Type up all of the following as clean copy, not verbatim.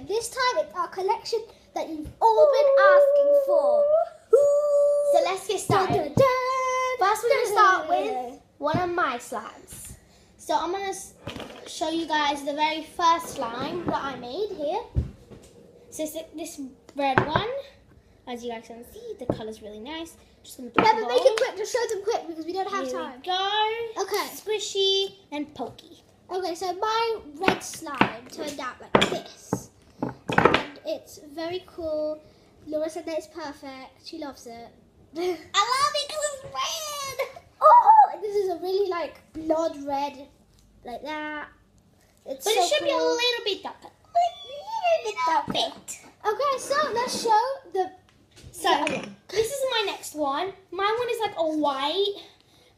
and this time it's our collection that you've all been asking for. So let's get started. First, we're going to start with one of my slimes. So I'm going to show you guys the very first slime that I made here. So it's this red one. As you guys can see, the colour's really nice. Just going to Remember, make it quick. Just show them quick because we don't have time. Here we go. Okay. Squishy and pokey. Okay, so my red slime turned out like this. And it's very cool. Laura said that it's perfect. She loves it. I love it because it's red. Oh, this is a really like blood red, like that. It's But so it should be a cool. little bit darker. A little bit. Okay, so let's show the. So this is my next one. My one is like a white,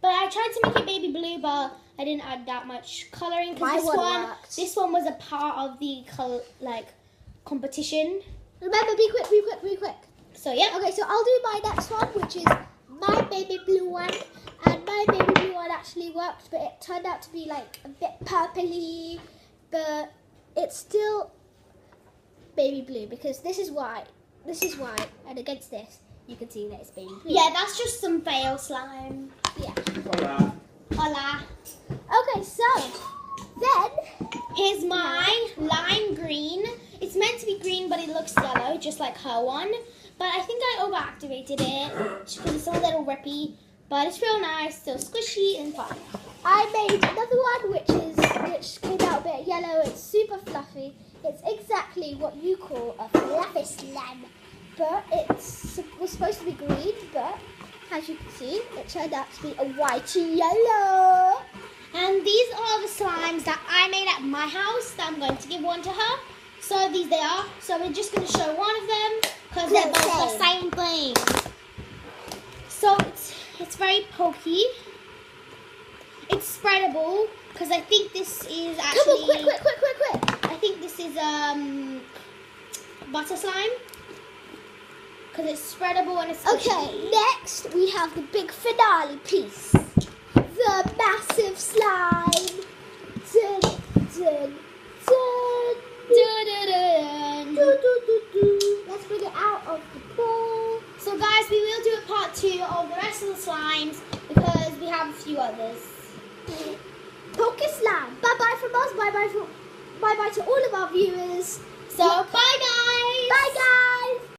but I tried to make it baby blue, but I didn't add that much colouring My because one worked. this one was a part of the competition. Remember, be quick, be quick, be quick. So yeah. Okay, so I'll do my next one, which is my baby blue one. And my baby blue one actually worked, but it turned out to be like a bit purpley, but it's still baby blue because this is white, and against this, you can see that it's baby blue. Yeah, that's just some fail slime. Yeah. Hola. Hola. Okay, so then Here's my lime green. It's meant to be green, but it looks yellow, just like her one. But I think I overactivated it because it's a little rippy. But it's real nice, still squishy and fun. I made another one which came out a bit yellow. It's super fluffy. It's exactly what you call a fluffy slime, but was supposed to be green. But as you can see, it turned out to be a white yellow. And these are the slimes that I made at my house that I'm going to give one to her. So these they are. So we're just going to show one of them because they're both the same thing. So it's very pokey. It's spreadable because I think this is actually... Come on, quick. I think this is butter slime because it's spreadable and it's squishy. Okay, next we have the big finale piece. The massive slime. Dun, dun, dun. Dun-dun-dun. Let's bring it out of the bowl. So guys, we will do a part 2 of the rest of the slimes because we have a few others. Poke slime. Bye-bye from us. Bye-bye to all of our viewers. So bye guys. Bye guys.